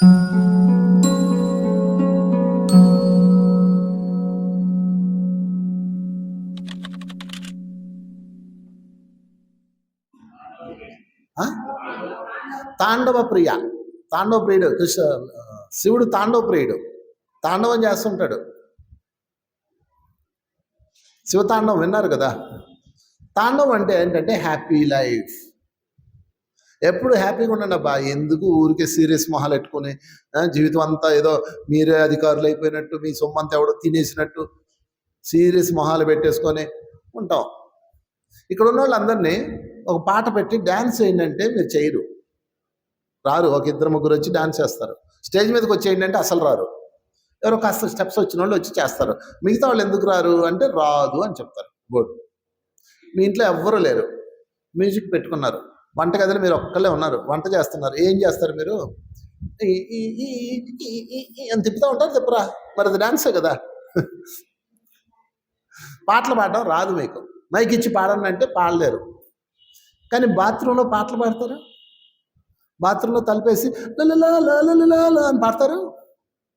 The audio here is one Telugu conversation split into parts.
తాండవ ప్రియ, తాండవ ప్రియుడు శివుడు తాండవ ప్రియుడు, తాండవం చేస్తుంటాడు. శివతాండవం విన్నారు కదా. తాండవం అంటే ఏంటంటే హ్యాపీ లైఫ్. ఎప్పుడు హ్యాపీగా ఉండండి అబ్బా. ఎందుకు ఊరికే సీరియస్ మొహాలు పెట్టుకుని జీవితం అంతా ఏదో మీరే అధికారులు అయిపోయినట్టు, మీ సొమ్మంతా ఎవడో తినేసినట్టు సీరియస్ మొహాలు పెట్టేసుకొని ఉంటాం. ఇక్కడ ఉన్న వాళ్ళందరినీ ఒక పాట పెట్టి డ్యాన్స్ చేయండి మీరు చేయరు, రారు. ఒక ఇద్దరు ముగ్గురు వచ్చి డ్యాన్స్ చేస్తారు. స్టేజ్ మీదకి వచ్చేయండి అంటే అసలు రారు. ఎవరో కాస్త స్టెప్స్ వచ్చిన వాళ్ళు వచ్చి చేస్తారు. మిగతా వాళ్ళు ఎందుకు రారు అంటే రాదు అని చెప్తారు. గుడ్. మీ ఇంట్లో ఎవ్వరూ లేరు, మ్యూజిక్ పెట్టుకున్నారు, వంటగదిలో మీరు ఒక్కళ్ళే ఉన్నారు, వంట చేస్తున్నారు. ఏం చేస్తారు మీరు? అని తిప్పుతూ ఉంటారు. తిప్పరా, మరి అది డాన్సే కదా. పాటలు పాడడం రాదు మీకు. మైక్ ఇచ్చి పాడండి అంటే పాడలేరు. కానీ బాత్రూంలో పాటలు పాడతారు. బాత్రూంలో తలుపేసి లలలా అని పాడతారు.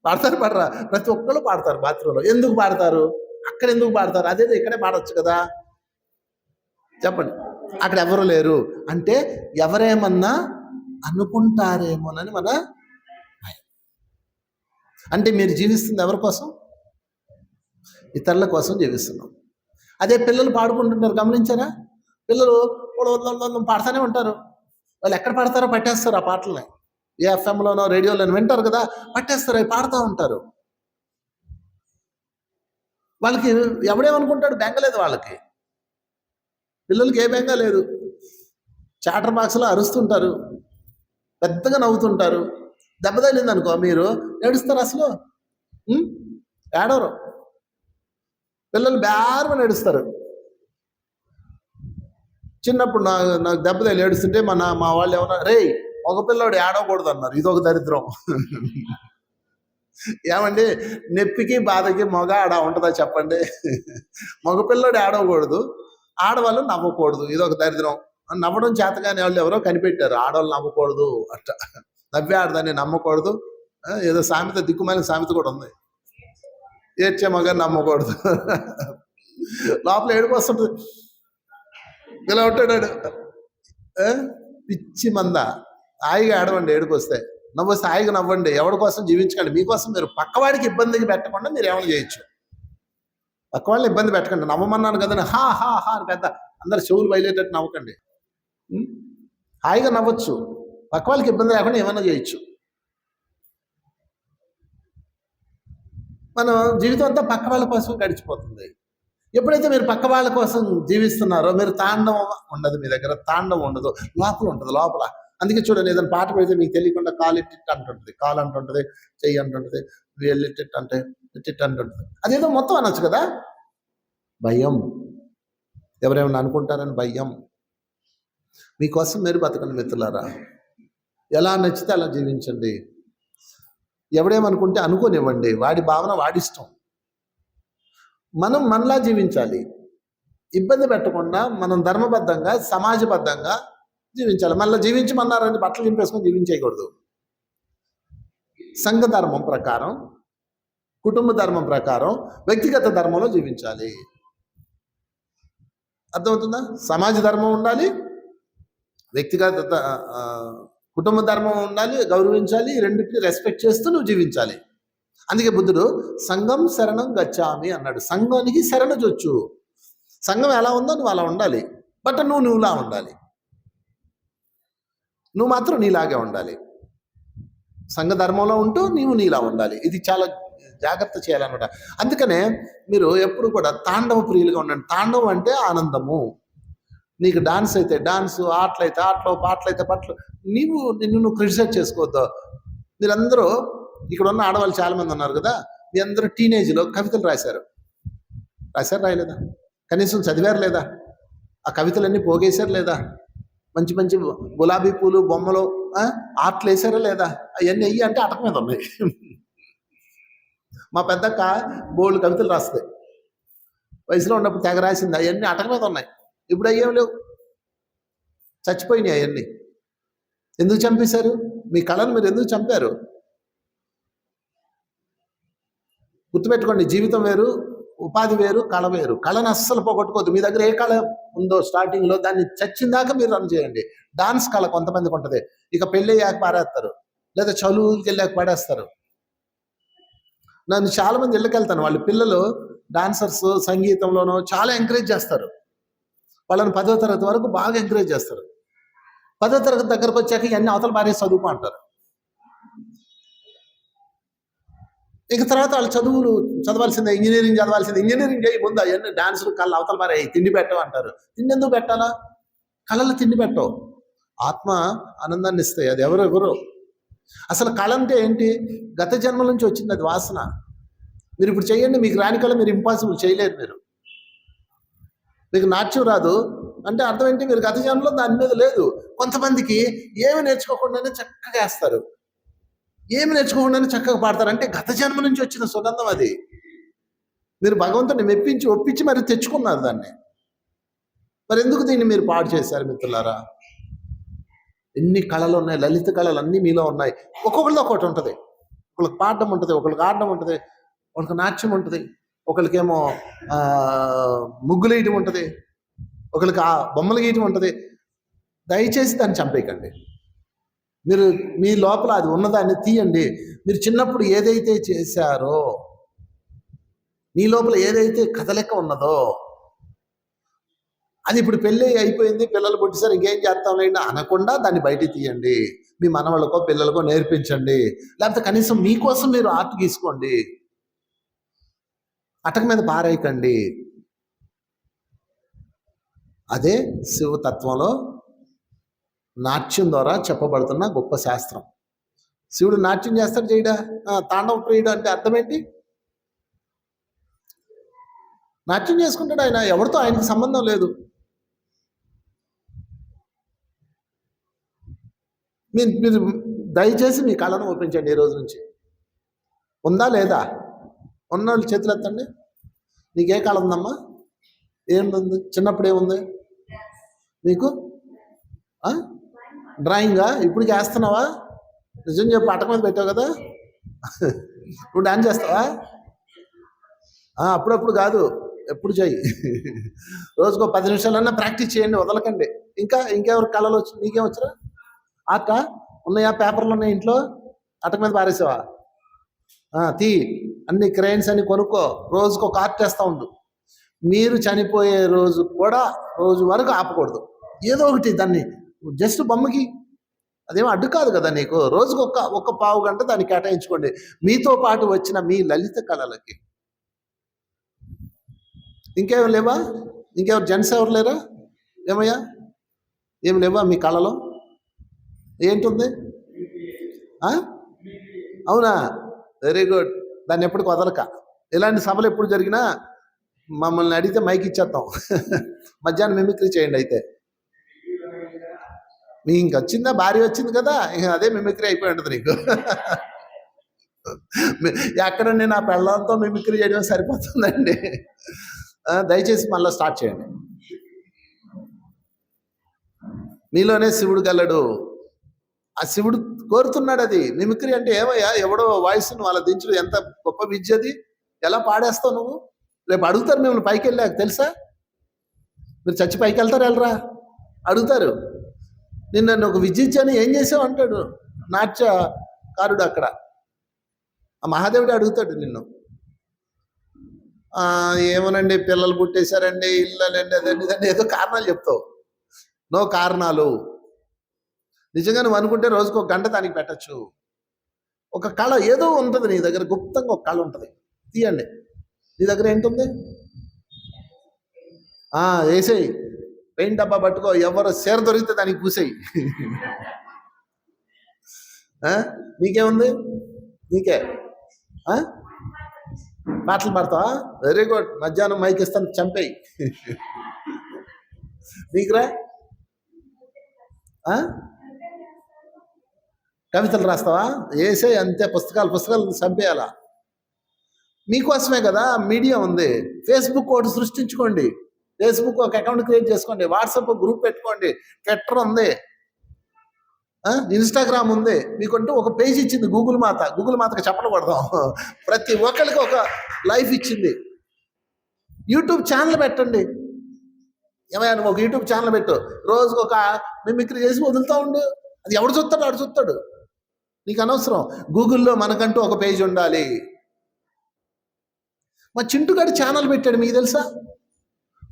పాడరా? ప్రతి ఒక్కళ్ళు పాడతారు బాత్రూంలో. ఎందుకు పాడతారు? అక్కడ ఎందుకు పాడతారు? అదేదో ఇక్కడే పాడవచ్చు కదా. చెప్పండి. అక్కడ ఎవరు లేరు అంటే ఎవరేమన్నా అనుకుంటారేమోనని మన భయం. అంటే మీరు జీవిస్తుంది ఎవరి కోసం? ఇతరుల కోసం జీవిస్తున్నాం. అదే పిల్లలు పాడుకుంటుంటారు, గమనించారా? పిల్లలు పాడుతూనే ఉంటారు. వాళ్ళు ఎక్కడ పాడతారో పట్టేస్తారు ఆ పాటలని. ఏ ఎఫ్ఎంలోనో రేడియోలోనో వింటారు కదా, పట్టేస్తారు, అవి పాడుతూ ఉంటారు. వాళ్ళకి ఎవడేమనుకుంటాడు? బెంగలేదు వాళ్ళకి. పిల్లలకి ఏ బెంగ లేదు. చాటర్ బాక్స్లో అరుస్తుంటారు, పెద్దగా నవ్వుతుంటారు. దెబ్బ తగిలింది అనుకో, మీరు ఏడుస్తారు. అసలు ఏడవరు. పిల్లలు బేరమని ఏడుస్తారు. చిన్నప్పుడు నాకు దెబ్బ తగిలి ఏడుస్తుంటే మా వాళ్ళు ఏమన్నా, రే ఒక పిల్లోడు ఏడవకూడదు అన్నారు. ఇదొక దరిద్రం. ఏమండి, నొప్పికి బాధకి మగ ఆడ ఉంటుందా చెప్పండి? మగపిల్లోడు ఏడవకూడదు, ఆడవాళ్ళు నవ్వకూడదు. ఇదొక దరిద్రం. నవ్వడం చేతగానే వాళ్ళు ఎవరో కనిపెట్టారు, ఆడవాళ్ళు నవ్వకూడదు అట్ట. నవ్వే ఆడదాన్ని నమ్మకూడదు. ఏదో సామెత, దిక్కుమాలిన సామెత కూడా ఉంది, ఏడ్చే మగ నమ్మకూడదు. లోపల ఏడుపు వస్తుంటుంది. ఇలా ఉంటాడు, పిచ్చి మంద. హాయిగా ఆడవండి, ఏడుపు వస్తే. నవ్వొస్తే హాయిగా నవ్వండి. ఎవరి కోసం జీవించకండి, మీకోసం. మీరు పక్కవాడికి ఇబ్బందికి పెట్టకుండా మీరు ఏమైనా చేయొచ్చు. పక్క వాళ్ళని ఇబ్బంది పెట్టకండి. నవ్వమన్నాను కదండి, హా హా హా అని పెద్ద అందరు చెవులు బయలేటట్టు నవ్వకండి. హాయిగా నవ్వచ్చు, పక్క వాళ్ళకి ఇబ్బంది లేకుండా ఏమైనా చేయొచ్చు. మనం జీవితం అంతా పక్క వాళ్ళ కోసం గడిచిపోతుంది. ఎప్పుడైతే మీరు పక్క వాళ్ళ కోసం జీవిస్తున్నారో, మీరు తాండవం ఉండదు, మీ దగ్గర తాండవం ఉండదు, లోపల ఉంటుంది. లోపల అందుకే చూడండి, ఏదైనా పాట పెడితే మీకు తెలియకుండా కాలు ఇట్టిట్ అంటుంటుంది, కాలు అంటుంటుంది, చెయ్యి అంటుంటుంది, వేళ్ళు ఇట్టిట్ అంటే ఇట్టిట్ అంటుంటుంది. అదేదో మొత్తం అనొచ్చు కదా. భయం, ఎవరేమన్నా అనుకుంటారని భయం. మీకోసం మీరు బతకండి మిత్రులారా. ఎలా నచ్చితే అలా జీవించండి. ఎవడేమనుకుంటే అనుకోనివ్వండి, వాడి భావన వాడిష్టం. మనం మనలా జీవించాలి, ఇబ్బంది పెట్టకుండా మనం ధర్మబద్ధంగా సమాజబద్ధంగా జీవించాలి. మళ్ళీ జీవించమన్నారని బట్టలు చింపేసుకొని జీవించేయకూడదు. సంఘ ధర్మం ప్రకారం, కుటుంబ ధర్మం ప్రకారం, వ్యక్తిగత ధర్మంలో జీవించాలి. అర్థమవుతుందా? సమాజ ధర్మం ఉండాలి, వ్యక్తిగత కుటుంబ ధర్మం ఉండాలి, గౌరవించాలి. రెండింటిని రెస్పెక్ట్ చేస్తూ నువ్వు జీవించాలి. అందుకే బుద్ధుడు సంఘం శరణం గచ్చామి అన్నాడు. సంఘానికి శరణ చొచ్చు. సంఘం ఎలా ఉందో నువ్వు అలా ఉండాలి, బట్ నువ్వులా ఉండాలి. నువ్వు మాత్రం నీలాగే ఉండాలి. సంఘ ధర్మంలో ఉంటూ నీలా ఉండాలి. ఇది చాలా జాగ్రత్త చేయాలన్నమాట. అందుకనే మీరు ఎప్పుడు కూడా తాండవ ప్రియులుగా ఉండండి. తాండవం అంటే ఆనందము. నీకు డాన్స్ అయితే డాన్స్, ఆటలైతే ఆటలు, పాటలైతే పాటలు. నిన్ను క్రిటిసైజ్ చేసుకోవద్దు. మీరందరూ ఇక్కడ ఉన్న ఆడవాళ్ళు చాలా మంది ఉన్నారు కదా, మీ అందరూ టీనేజ్లో కవితలు రాశారు, రాయలేదా? కనీసం చదివారు లేదా? ఆ కవితలన్నీ పోగేశారు లేదా? మంచి మంచి గులాబీ పూలు బొమ్మలు ఆర్ట్లు వేసారా లేదా? అవన్నీ అయ్యి అంటే అటక మీద ఉన్నాయి. మా పెద్దక్క బోల్డ్ కవితలు రాస్తాయి, వయసులో ఉన్నప్పుడు తెగ రాసింది. అవన్నీ అటక మీద ఉన్నాయి. ఇప్పుడు అయ్యేం లేవు, చచ్చిపోయినాయి అవన్నీ. ఎందుకు చంపేశారు? మీ కళను మీరు ఎందుకు చంపారు? గుర్తుపెట్టుకోండి, జీవితం వేరు, ఉపాధి వేరు, కళ వేరు. కళను అస్సలు పోగొట్టుకోవద్దు. మీ దగ్గర ఏ కళ ఉందో స్టార్టింగ్లో దాన్ని చచ్చిందాక మీరు రన్ చేయండి. డాన్స్ కళ కొంతమందికి ఉంటుంది, ఇక పెళ్ళి అయ్యాక పారేస్తారు, లేదా చదువుకి వెళ్ళాక పాడేస్తారు. నన్ను చాలా మంది ఇళ్ళకి వెళ్తాను, వాళ్ళ పిల్లలు డాన్సర్స్ సంగీతంలోనూ చాలా ఎంకరేజ్ చేస్తారు. వాళ్ళని 10వ తరగతి వరకు బాగా ఎంకరేజ్ చేస్తారు. 10వ తరగతి దగ్గరకు వచ్చాక ఇవన్నీ అవతల పారేసి చదువుకో అంటారు. ఇక తర్వాత వాళ్ళు చదువులు చదవాల్సిందే, ఇంజనీరింగ్ చదవాల్సిందే. ఇంజనీరింగ్ చేయి ముందు, అవన్నీ డాన్సులు కళ్ళు అవతల పారే, తిండి పెట్టవు అంటారు. తిండి ఎందుకు పెట్టాలా? కళలు తిండి పెట్టవు, ఆత్మ ఆనందాన్ని ఇస్తాయి. అది ఎవరెవరు అసలు కళ అంటే ఏంటి? గత జన్మల నుంచి వచ్చింది, అది వాసన. మీరు ఇప్పుడు చేయండి, మీకు రాని కళ మీరు ఇంపాసిబుల్ చేయలేరు. మీకు నాట్యం రాదు అంటే అర్థం ఏంటి? మీరు గత జన్మలో దాని మీద లేదు. కొంతమందికి ఏమి నేర్చుకోకుండానే చక్కగా వేస్తారు, ఏమి నేర్చుకోకుండానే చక్కగా పాడతారు. అంటే గత జన్మ నుంచి వచ్చిన సుగంధం అది. మీరు భగవంతుని మెప్పించి ఒప్పించి మరి తెచ్చుకున్నారు దాన్ని. మరి ఎందుకు దీన్ని మీరు పాడు చేశారు మిత్రులారా? ఎన్ని కళలు ఉన్నాయి, లలిత కళలు అన్నీ మీలో ఉన్నాయి. ఒక్కొక్కరిలో ఒక్కొక్కటి ఉంటుంది. ఒకళ్ళకి పాడడం ఉంటుంది, ఒకళ్ళకి ఆడడం ఉంటుంది, ఒకళ్ళకి నాట్యం ఉంటుంది, ఒకళ్ళకేమో ముగ్గులు వేయటం ఉంటుంది, ఒకళ్ళకి బొమ్మలు గీయటం ఉంటుంది. దయచేసి దాన్ని చంపేయకండి. మీరు మీ లోపల అది ఉన్నదాన్ని తీయండి. మీరు చిన్నప్పుడు ఏదైతే చేశారో, మీ లోపల ఏదైతే కథ లెక్క ఉన్నదో, అది ఇప్పుడు పెళ్ళి అయిపోయింది, పిల్లలు పుట్టిసారు, ఇంకేం చేస్తాంలేండి అనకుండా దాన్ని బయటికి తీయండి. మీ మనవాళ్ళకో పిల్లలకో నేర్పించండి. లేకపోతే కనీసం మీకోసం మీరు ఆర్ట్ గీసుకోండి. అటక మీద పారేయకండి. అదే శివతత్వంలో నాట్యం ద్వారా చెప్పబడుతున్న గొప్ప శాస్త్రం. శివుడు నాట్యం చేస్తాడు, చేయడా? తాండవ ప్రియుడు అంటే అర్థం ఏంటి? నాట్యం చేసుకుంటాడు ఆయన, ఎవరితో ఆయనకి సంబంధం లేదు. మీరు దయచేసి మీ కళను ఒప్పించండి. ఈ రోజు నుంచి ఉందా లేదా? ఉన్నవాళ్ళు చేతులు ఎత్తండి. నీకే కళ ఉందమ్మా? ఏముంది? చిన్నప్పుడు ఏముంది నీకు? డ్రాయింగా? ఇప్పుడు చేస్తున్నావా? నిజం చెప్పి అటక మీద పెట్టావు కదా, నువ్వు డాన్స్ చేస్తావా? అప్పుడప్పుడు కాదు, ఎప్పుడు చెయ్యి. రోజుకో 10 నిమిషాలన్నా ప్రాక్టీస్ చేయండి, వదలకండి. ఇంకెవరు కళలు వచ్చి? నీకేం వచ్చరా? ఆట ఉన్నాయా? పేపర్లు ఉన్నాయి ఇంట్లో? అటక మీద పారేసావా? తీ, అన్ని క్రెయిన్స్ అన్ని కొనుక్కో, రోజుకు ఒక ఆర్ట్ చేస్తూ ఉండు. మీరు చనిపోయే రోజు కూడా రోజు వరకు ఆపకూడదు. ఏదో ఒకటి దాన్ని జస్ట్ బొమ్మకి, అదేమో అడ్డు కాదు కదా నీకు. రోజుకు ఒక పావు గంట దాన్ని కేటాయించుకోండి, మీతో పాటు వచ్చిన మీ లలిత కళలకి. ఇంకేం లేవా? ఇంకెవరు జెంట్స్ ఎవరు లేరా? ఏమయ్యా, ఏం లేవా మీ కళలో? ఏంటుంది? అవునా? Very good. దాన్ని ఎప్పటికి వదలక. ఇలాంటి సభలు ఎప్పుడు జరిగినా మమ్మల్ని అడిగితే మైక్ ఇచ్చేస్తాం. మధ్యాహ్నం మిమిక్రీ చేయండి. అయితే మీ ఇంక వచ్చిందా, భార్య వచ్చింది కదా, ఇక అదే మిమిక్రీ అయిపోయి ఉంటుంది నీకు. ఎక్కడ నేను ఆ పెళ్ళంతో మిమిక్రీ చేయడం సరిపోతుందండి. దయచేసి మళ్ళీ స్టార్ట్ చేయండి. మీలోనే శివుడు గలడు. ఆ శివుడు కోరుతున్నాడు అది. మిమిక్రీ అంటే ఏమయ్యా, ఎవడో వాయిస్ను వాళ్ళ దించడం ఎంత గొప్ప విద్య అది. ఎలా పాడేస్తావు నువ్వు? రేపు అడుగుతారు మిమ్మల్ని పైకి వెళ్ళాక, తెలుసా? మీరు చచ్చి పైకి వెళ్తారు, వెళ్ళరా? అడుగుతారు. నన్ను ఒక విద్య ఇచ్చాను, ఏం చేసావు అంటాడు నాట్యకారుడు అక్కడ. ఆ మహాదేవుడు అడుగుతాడు నిన్ను. ఏమోనండి, పిల్లలు పుట్టేశారండి, ఇళ్ళండి, అదండి ఇదండి, ఏదో కారణాలు చెప్తావు. నో కారణాలు. నిజంగా నువ్వు అనుకుంటే రోజుకు ఒక గంట దానికి పెట్టచ్చు. ఒక కళ ఏదో ఉంటుంది నీ దగ్గర, గుప్తంగా ఒక కళ ఉంటుంది, తీయండి. నీ దగ్గర ఏంటుంది? వేసేయి. పెయింట్ డబ్బా పట్టుకో, ఎవరు సేర దొరికితే దానికి పూసేయి. నీకేముంది? నీకే పాటలు పాడతావా? Very good. మధ్యాహ్నం మైక్ ఇస్తాను, చంపేయి. నీకురా? కవితలు రాస్తావా? వేసే అంతే. పుస్తకాలు చంపేయాలా? మీకోసమే కదా మీడియా ఉంది. ఫేస్బుక్ ఒకటి సృష్టించుకోండి, ఫేస్బుక్ ఒక అకౌంట్ క్రియేట్ చేసుకోండి, వాట్సాప్ గ్రూప్ పెట్టుకోండి, ట్విట్టర్ ఉంది. ఇన్స్టాగ్రామ్ ఉంది మీకంటూ ఒక పేజ్ ఇచ్చింది గూగుల్ మాతకి చెప్పలు కొడదాం. ప్రతి ఒక్కరికి ఒక లైఫ్ ఇచ్చింది. యూట్యూబ్ ఛానల్ పెట్టండి. ఏమైనా ఒక యూట్యూబ్ ఛానల్ పెట్టు, రోజుకు ఒక మిమిక్రీ చేసి వదులుతూ ఉండు. అది ఎవడు చూస్తాడు ఆడు చూస్తాడు, నీకు అనవసరం. గూగుల్లో మనకంటూ ఒక పేజ్ ఉండాలి. మా చింటుగాడి ఛానల్ పెట్టాడు, మీకు తెలుసా?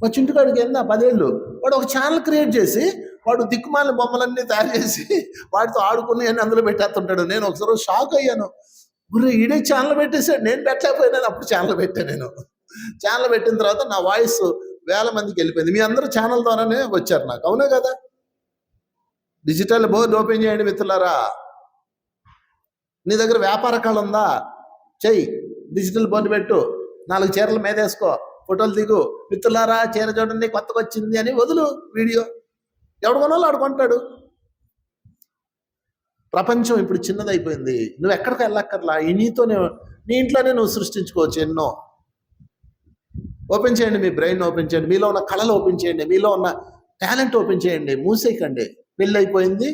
మా చింటుగాడికి ఎంత 10 ఏళ్ళు, వాడు ఒక ఛానల్ క్రియేట్ చేసి వాడు దిక్కుమాలిన బొమ్మలన్నీ తయారు చేసి వాటితో ఆడుకుని అని అందులో పెట్టేస్తుంటాడు. నేను ఒకసారి షాక్ అయ్యాను. గుర్రె ఈడే ఛానల్ పెట్టేసాడు, నేను పెట్టలేకపోయినాను. అప్పుడు ఛానల్ పెట్టాను. నేను ఛానల్ పెట్టిన తర్వాత నా వాయిస్ వేల మందికి వెళ్ళిపోయింది. మీ అందరూ ఛానల్ ద్వారానే వచ్చారు నాకు, అవునే కదా? డిజిటల్ బోర్డు ఓపెన్ చేయండి మిత్రులారా. నీ దగ్గర వ్యాపార కళ ఉందా? చెయ్యి, డిజిటల్ బోర్డు పెట్టు, 4 చీరల మీద వేసుకో, ఫోటోలు దిగు. మిత్రులారా చీర చూడండి కొత్తగా వచ్చింది అని వదులు వీడియో. ఎవడు కొనాలో ఆడు కొంటాడు. ప్రపంచం ఇప్పుడు చిన్నదైపోయింది. నువ్వు ఎక్కడికి వెళ్ళక్కర్లా, నీ ఇంట్లోనే నువ్వు సృష్టించుకోవచ్చు ఎన్నో. ఓపెన్ చేయండి, మీ బ్రెయిన్ ఓపెన్ చేయండి, మీలో ఉన్న కళలు ఓపెన్ చేయండి, మీలో ఉన్న టాలెంట్ ఓపెన్ చేయండి. మూసేయకండి. పెళ్ళి అయిపోయింది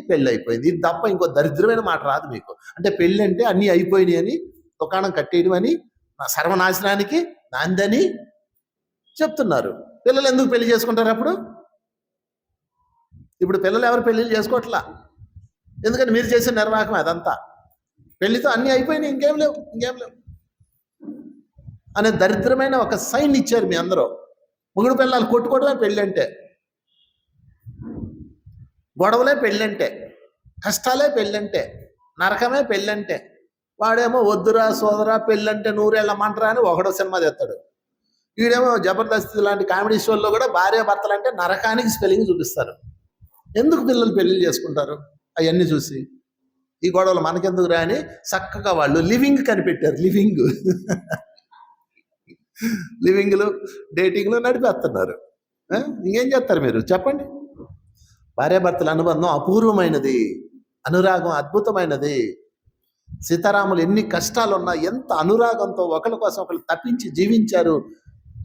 ఇది తప్ప ఇంకో దరిద్రమైన మాట రాదు మీకు. అంటే పెళ్ళి అంటే అన్నీ అయిపోయినాయి అని, దుకాణం కట్టేయడం అని, సర్వనాశనానికి నాందని చెప్తున్నారు. పిల్లలు ఎందుకు పెళ్లి చేసుకుంటారు అప్పుడు? ఇప్పుడు పిల్లలు ఎవరు పెళ్ళిళ్ళు చేసుకోవట్లా. ఎందుకంటే మీరు చేసిన నిర్వాహకం అదంతా. పెళ్లితో అన్నీ అయిపోయినాయి, ఇంకేం లేవు అనే దరిద్రమైన ఒక సైన్ ఇచ్చారు మీ అందరూ. మొగుడు పిల్లలు కొట్టుకోవడమే పెళ్ళంటే, గొడవలే పెళ్ళంటే, కష్టాలే పెళ్ళంటే, నరకమే పెళ్ళంటే. వాడేమో వద్దురా సోదరా పెళ్ళంటే 100 ఏళ్ళ మంటరా అని ఒకడో సినిమా తెస్తాడు. వీడేమో జబర్దస్త్ లాంటి కామెడీ షోల్లో కూడా భార్య భర్తలు అంటే నరకానికి స్పెల్లింగ్ చూపిస్తారు. ఎందుకు పిల్లలు పెళ్ళిళ్ళు చేసుకుంటారు? అవన్నీ చూసి ఈ గొడవలు మనకెందుకు రా అని చక్కగా వాళ్ళు లివింగ్ కనిపెట్టారు. లివింగ్లు డేటింగ్లు నడిపేస్తున్నారు. ఇంకేం చేస్తారు మీరు చెప్పండి? భార్యాభర్తల అనుబంధం అపూర్వమైనది, అనురాగం అద్భుతమైనది. సీతారాములు ఎన్ని కష్టాలున్నా ఎంత అనురాగంతో ఒకరి కోసం ఒకరు తప్పించి జీవించారు.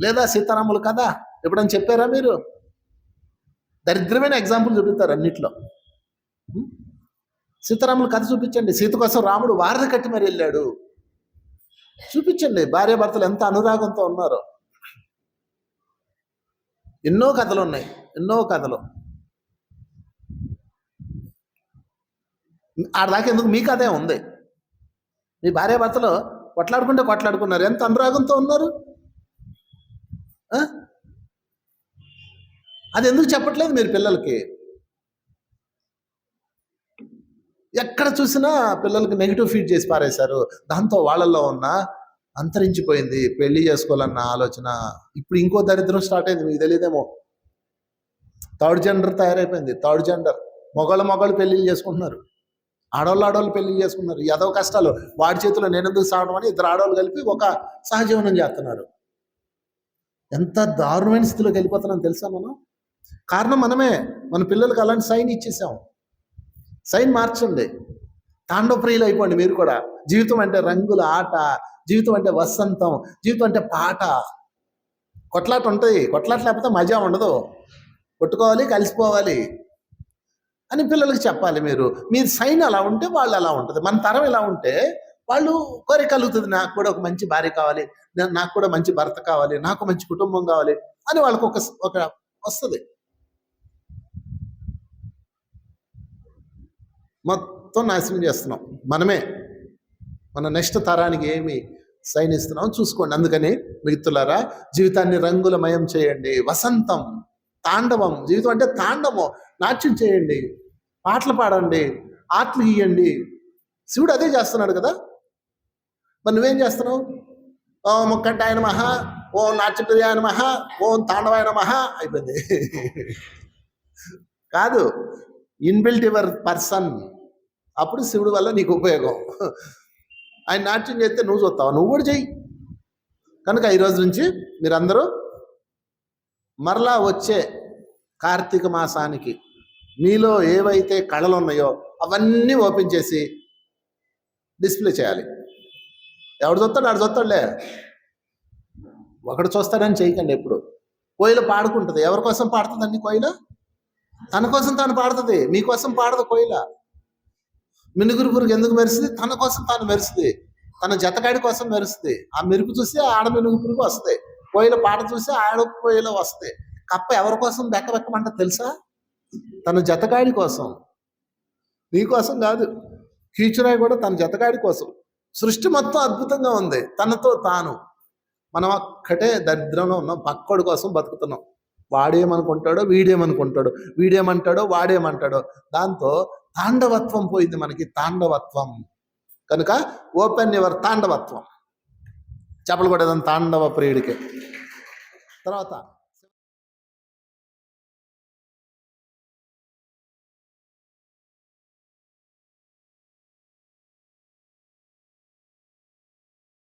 లేదా సీతారాములు కదా ఎప్పుడైనా చెప్పారా మీరు? దరిద్రమైన ఎగ్జాంపుల్ చూపిస్తారు అన్నిట్లో. సీతారాములు కథ చూపించండి. సీత కోసం రాముడు వారధి కట్టి మరి వెళ్ళాడు. చూపించండి భార్యాభర్తలు ఎంత అనురాగంతో ఉన్నారో. ఎన్నో కథలు ఉన్నాయి, ఎన్నో కథలు. ఆడదాకా ఎందుకు, మీ కథే ఉంది. మీ భార్యాభర్తలు కొట్లాడుకున్నారు, ఎంత అనురాగంతో ఉన్నారు. అది ఎందుకు చెప్పట్లేదు మీరు పిల్లలకి? ఎక్కడ చూసినా పిల్లలకి నెగిటివ్ ఫీడ్ చేసి పారేశారు. దాంతో వాళ్ళల్లో ఉన్న అంతరించిపోయింది పెళ్లి చేసుకోవాలన్న ఆలోచన. ఇప్పుడు ఇంకో దరిద్రం స్టార్ట్ అయింది, మీకు తెలియదేమో. థర్డ్ జెండర్ తయారైపోయింది. థర్డ్ జెండర్ మొగళ్ళు పెళ్లిళ్ళు చేసుకుంటున్నారు, ఆడవాళ్ళు పెళ్లిళ్ళు చేసుకున్నారు. ఏదో కష్టాలు వాడి చేతిలో నేనెందుకు సాగడం అని 2 ఆడవాళ్ళు కలిపి ఒక సహజీవనం చేస్తున్నారు. ఎంత దారుణమైన స్థితిలోకి వెళ్ళిపోతున్నాం తెలుసా మనం? కారణం మనమే. మన పిల్లలకు అలాంటి సైన్ ఇచ్చేసాం. సైన్ మార్చండి. తాండవ ప్రియులు అయిపోండి మీరు కూడా. జీవితం అంటే రంగుల ఆట, జీవితం అంటే వసంతం, జీవితం అంటే పాట. కొట్లాట ఉంటుంది, కొట్లాట లేకపోతే మజా ఉండదు. కొట్టుకోవాలి, కలిసిపోవాలి అని పిల్లలకి చెప్పాలి మీరు. మీరు సైన్ అలా ఉంటే వాళ్ళు అలా ఉంటుంది. మన తరం ఇలా ఉంటే వాళ్ళు కోరిక కలుగుతుంది, నాకు కూడా ఒక మంచి భార్య కావాలి, నాకు కూడా మంచి భర్త కావాలి, నాకు మంచి కుటుంబం కావాలి అని వాళ్ళకు ఒక వస్తుంది. మొత్తం నాశనం చేస్తున్నాం మనమే. మన నెక్స్ట్ తరానికి ఏమి సైన్ ఇస్తున్నాం చూసుకోండి. అందుకని మిత్రులారా, జీవితాన్ని రంగులమయం చేయండి. వసంతం, తాండవం. జీవితం అంటే తాండవం. నాట్యం చేయండి, పాటలు పాడండి, ఆటలు గీయండి. శివుడు అదే చేస్తున్నాడు కదా. మరి నువ్వేం చేస్తున్నావు? ఓం ముక్కంటాయ నమః, ఓం నాట్యప్రియాయ నమః, ఓం తాండవాయ నమః అయిపోయింది. కాదు, ఇన్బిల్ట్ యువర్ పర్సన్. అప్పుడు శివుడి వల్ల నీకు ఉపయోగం. ఆయన నాట్యం చేస్తే నువ్వు చూస్తావు, నువ్వు కూడా చెయ్యి. కనుక ఈరోజు నుంచి మీరందరూ మరలా వచ్చే కార్తీక మాసానికి మీలో ఏవైతే కళలు ఉన్నాయో అవన్నీ ఓపెన్ చేసి డిస్ప్లే చేయాలి. ఎవడు చూస్తాడు ఆడు చూస్తాడులే, ఒకడు చూస్తాడని చేయకండి. ఎప్పుడు కోయిల పాడుకుంటుంది. ఎవరి కోసం పాడుతుందండి కోయిల? తన కోసం తాను పాడుతుంది, మీకోసం పాడదు కోయిల. మినుగురు పురుగు ఎందుకు మెరుస్తుంది? తన కోసం తాను మెరుస్తుంది, తన జతగాడి కోసం మెరుస్తుంది. ఆ మెరుపు చూసి ఆడ మినుగు పురుగు వస్తాయి, కోయిల పాట చూసి ఆడ కోయిల వస్తాయి. కప్ప ఎవరి కోసం బెక్కబెక్కమంట తెలుసా? తన జతగాడి కోసం, నీ కోసం కాదు. కీచురాయి కూడా తన జతగాడి కోసం. సృష్టి మొత్తం అద్భుతంగా ఉంది, తనతో తాను. మనం ఒక్కటే దరిద్రంలో ఉన్నాం, పక్కోడి కోసం బతుకుతున్నాం. వాడేమనుకుంటాడో వీడేమనుకుంటాడో, వీడేమంటాడో వాడేమంటాడో, దాంతో తాండవత్వం పోయింది మనకి, తాండవత్వం. కనుక ఓపెన్ యువర్ తాండవత్వం. చెప్పలు కొట్టేదాన్ని తాండవ ప్రియుడికి. తర్వాత